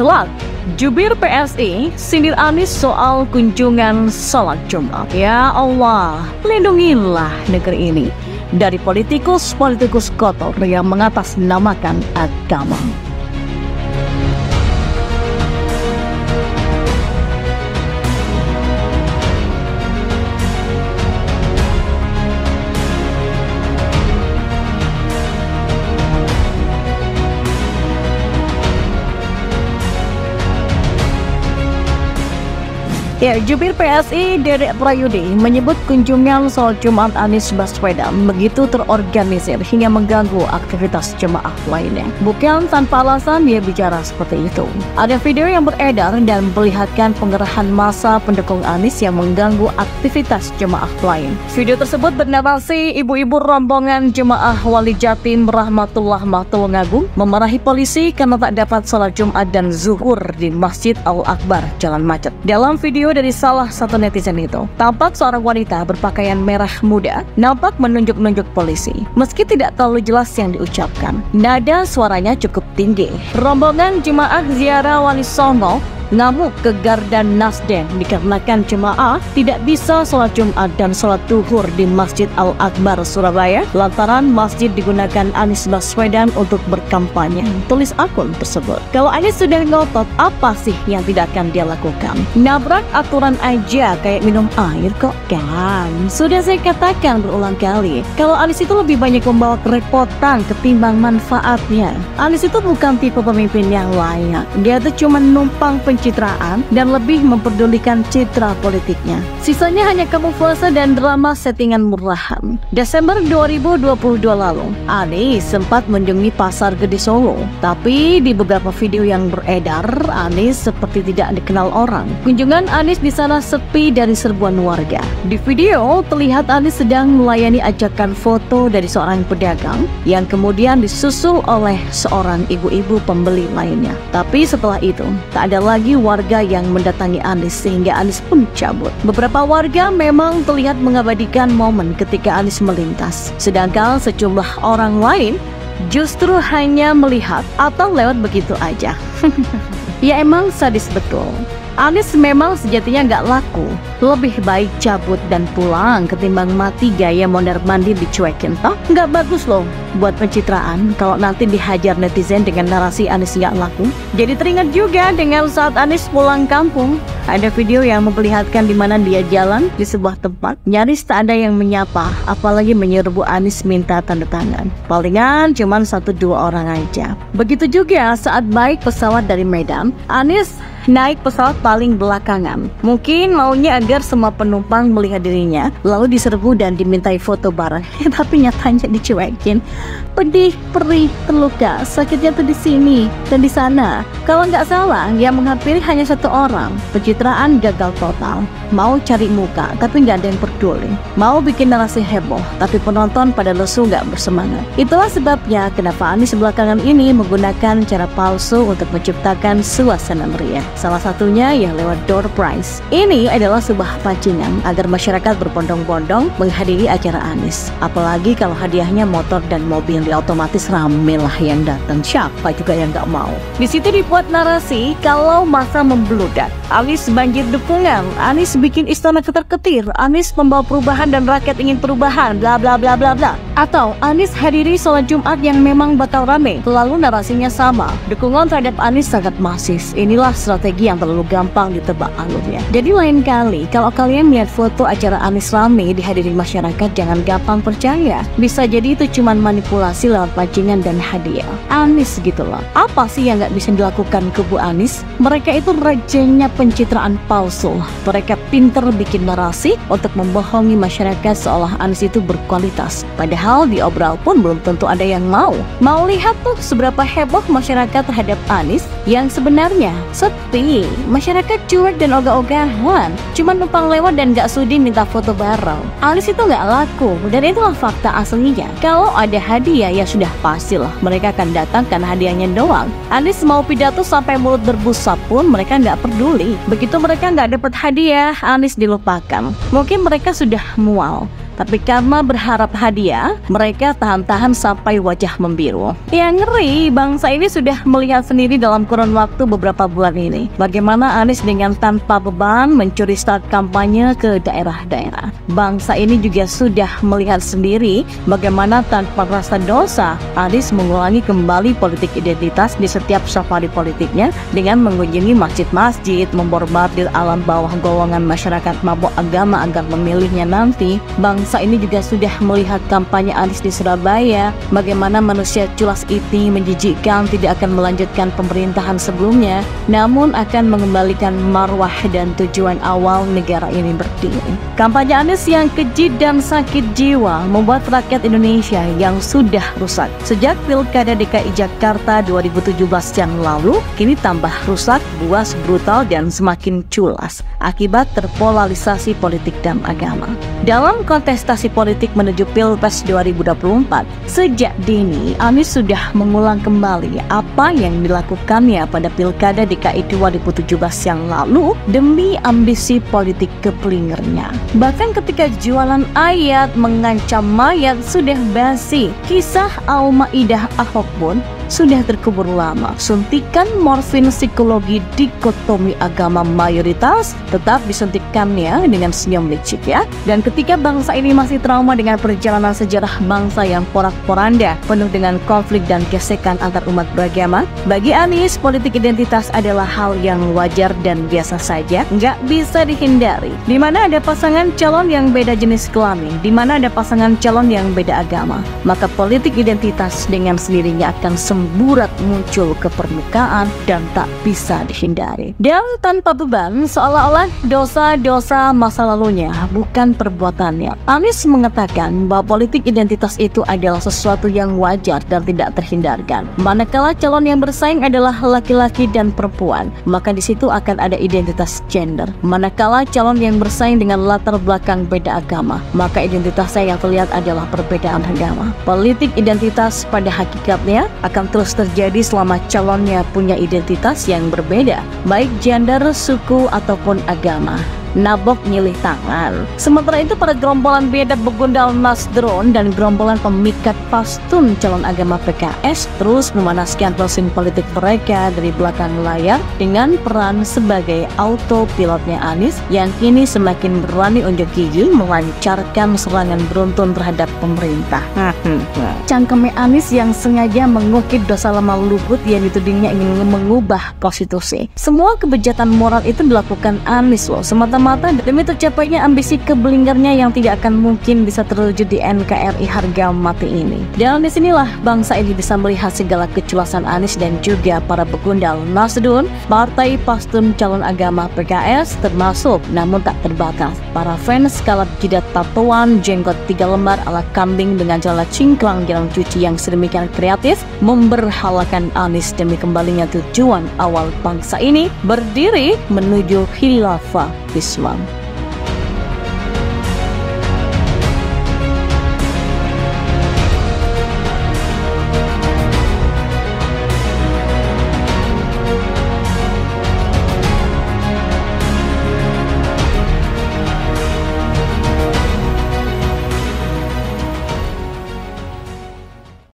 Telak, jubir PSI sindir Anies soal kunjungan sholat Jumat. Ya Allah, lindungilah negeri ini dari politikus-politikus kotor yang mengatasnamakan agama. Ya, jubir PSI Dedek Prayudi menyebut kunjungan sholat Jumat Anies Baswedan begitu terorganisir hingga mengganggu aktivitas jemaah lainnya. Bukan tanpa alasan dia bicara seperti itu. Ada video yang beredar dan memperlihatkan pengerahan massa pendukung Anies yang mengganggu aktivitas jemaah lain. Video tersebut bernarasi ibu-ibu rombongan jemaah Wali Jatim Rahmatullah Tulungagung memarahi polisi karena tak dapat sholat Jumat dan zuhur di Masjid Al-Akbar Jalan Macet. Dalam video dari salah satu netizen itu, tampak seorang wanita berpakaian merah muda nampak menunjuk-nunjuk polisi. Meski tidak terlalu jelas yang diucapkan, nada suaranya cukup tinggi. Rombongan jemaah ziarah Wali Songo ngamuk ke Garda Nasdem dikarenakan jemaah tidak bisa sholat Jumat dan sholat duhur di Masjid Al-Akbar Surabaya lantaran masjid digunakan Anies Baswedan untuk berkampanye, tulis akun tersebut. Kalau Anies sudah ngotot, apa sih yang tidak akan dia lakukan? Nabrak aturan aja kayak minum air kok kan. Sudah saya katakan berulang kali, kalau Anies itu lebih banyak membawa kerepotan ketimbang manfaatnya. Anies itu bukan tipe pemimpin yang layak. Dia itu cuma numpang pencitraan dan lebih memperdulikan citra politiknya. Sisanya hanya kamuflase dan drama settingan murahan. Desember 2022 lalu, Anies sempat mengunjungi Pasar Gede Solo. Tapi di beberapa video yang beredar, Anies seperti tidak dikenal orang. Kunjungan Anies di sana sepi dari serbuan warga. Di video terlihat Anies sedang melayani ajakan foto dari seorang pedagang yang kemudian disusul oleh seorang ibu-ibu pembeli lainnya. Tapi setelah itu, tak ada lagi warga yang mendatangi Anies sehingga Anies pun cabut. Beberapa warga memang terlihat mengabadikan momen ketika Anies melintas, sedangkan sejumlah orang lain justru hanya melihat atau lewat begitu aja. Ya emang sadis betul. Anies memang sejatinya nggak laku. Lebih baik cabut dan pulang ketimbang mati gaya mondar-mandir dicuekin. Toh nggak bagus loh buat pencitraan kalau nanti dihajar netizen dengan narasi Anies nggak laku. Jadi teringat juga dengan saat Anies pulang kampung. Ada video yang memperlihatkan di mana dia jalan di sebuah tempat. Nyaris tak ada yang menyapa, apalagi menyerbu Anies minta tanda tangan. Palingan cuman 1-2 orang aja. Begitu juga saat baik pesawat dari Medan, Anies naik pesawat paling belakangan. Mungkin maunya agar semua penumpang melihat dirinya, lalu diserbu dan dimintai foto bareng. Tapi nyatanya dicuekin. Pedih, perih, terluka, sakitnya tuh di sini dan di sana. Kalau nggak salah, yang menghampiri hanya 1 orang. Pencitraan gagal total. Mau cari muka, tapi nggak ada yang peduli. Mau bikin narasi heboh, tapi penonton pada lesu nggak bersemangat. Itulah sebabnya kenapa Anies belakangan ini menggunakan cara palsu untuk menciptakan suasana meriah. Salah satunya yang lewat door prize. Ini adalah sebuah pancingan agar masyarakat berbondong-bondong menghadiri acara Anies. Apalagi kalau hadiahnya motor dan mobil, otomatis rame lah yang datang. Siapa juga yang nggak mau. Di situ dibuat narasi kalau masa membludak. Anies banjir dukungan. Anies bikin istana ketar-ketir. Anies membawa perubahan dan rakyat ingin perubahan. Bla bla bla bla bla. Atau Anies hadiri sholat Jumat yang memang bakal rame. Lalu narasinya sama. Dukungan terhadap Anies sangat masif. Inilah strategi yang terlalu gampang ditebak alurnya. Jadi lain kali kalau kalian melihat foto acara Anies rame dihadiri masyarakat, jangan gampang percaya. Bisa jadi itu cuma manipulasi lewat pancingan dan hadiah. Anies gitu loh. Apa sih yang nggak bisa dilakukan kubu Anies? Mereka itu rajanya pencitraan palsu. Mereka pinter bikin narasi untuk membohongi masyarakat seolah Anies itu berkualitas. Padahal di obral pun belum tentu ada yang mau. Mau lihat tuh seberapa heboh masyarakat terhadap Anies yang sebenarnya sepi. Masyarakat cuek dan ogah-ogahan. Cuma numpang lewat dan nggak sudi minta foto bareng. Anies itu nggak laku dan itulah fakta aslinya. Kalau ada hadiah ya sudah pastilah mereka akan datang karena hadiahnya doang. Anies mau pidato sampai mulut berbusa pun mereka nggak peduli. Begitu mereka nggak dapat hadiah, Anies dilupakan. Mungkin mereka sudah mual. Tapi karena berharap hadiah, mereka tahan-tahan sampai wajah membiru. Yang ngeri, bangsa ini sudah melihat sendiri dalam kurun waktu beberapa bulan ini bagaimana Anies dengan tanpa beban mencuri start kampanye ke daerah-daerah. Bangsa ini juga sudah melihat sendiri bagaimana tanpa rasa dosa Anies mengulangi kembali politik identitas di setiap safari politiknya dengan mengunjungi masjid-masjid, memborbardir alam bawah golongan masyarakat mabuk agama agar memilihnya nanti. Bangsa ini juga sudah melihat kampanye Anies di Surabaya, bagaimana manusia culas ini menjijikkan tidak akan melanjutkan pemerintahan sebelumnya, namun akan mengembalikan marwah dan tujuan awal negara ini berdiri. Kampanye Anies yang keji dan sakit jiwa membuat rakyat Indonesia yang sudah rusak sejak Pilkada DKI Jakarta 2017 yang lalu kini tambah rusak, buas, brutal, dan semakin culas akibat terpolarisasi politik dan agama. Dalam kontestasi politik menuju Pilpres 2024, sejak dini Anies sudah mengulang kembali apa yang dilakukannya pada Pilkada DKI 2017 yang lalu demi ambisi politik kepelingernya. Bahkan ketika jualan ayat mengancam mayat sudah basi, kisah Al-Maidah Ahok pun sudah terkubur lama. Suntikan morfin psikologi dikotomi agama mayoritas tetap disuntikannya dengan senyum licik ya. Dan ketika bangsa ini masih trauma dengan perjalanan sejarah bangsa yang porak-poranda penuh dengan konflik dan gesekan antar umat beragama, bagi Anies politik identitas adalah hal yang wajar dan biasa saja, nggak bisa dihindari. Di mana ada pasangan calon yang beda jenis kelamin, di mana ada pasangan calon yang beda agama, maka politik identitas dengan sendirinya akan burat muncul ke permukaan dan tak bisa dihindari. Dan tanpa beban, seolah-olah dosa-dosa masa lalunya bukan perbuatannya. Anies mengatakan bahwa politik identitas itu adalah sesuatu yang wajar dan tidak terhindarkan. Manakala calon yang bersaing adalah laki-laki dan perempuan, maka di situ akan ada identitas gender. Manakala calon yang bersaing dengan latar belakang beda agama, maka identitasnya yang terlihat adalah perbedaan agama. Politik identitas pada hakikatnya akan terus terjadi selama calonnya punya identitas yang berbeda, baik gender, suku, ataupun agama. Nabok nyilih tangan. Sementara itu pada gerombolan beda begundal Nasdrun dan gerombolan pemikat pastun calon agama PKS terus memanaskan mesin politik mereka dari belakang layar dengan peran sebagai autopilotnya Anies yang kini semakin berani unjuk gigi melancarkan serangan beruntun terhadap pemerintah. Cangkeme Anies yang sengaja mengukir dosa lama luhut yang ditudingnya ingin mengubah konstitusi. Semua kebejatan moral itu dilakukan Anies loh, semata-mata demi tercapainya ambisi kebelingernya yang tidak akan mungkin bisa terwujud di NKRI harga mati ini. Dan disinilah bangsa ini bisa melihat segala keculasan Anies dan juga para begundal Nasdun, partai pastun calon agama PKS termasuk namun tak terbatas para fans kalap jidat tatoan jenggot 3 lembar ala kambing dengan celana cingkrang jarang cuci yang sedemikian kreatif memberhalakan Anies demi kembalinya tujuan awal bangsa ini berdiri menuju khilafah Islam.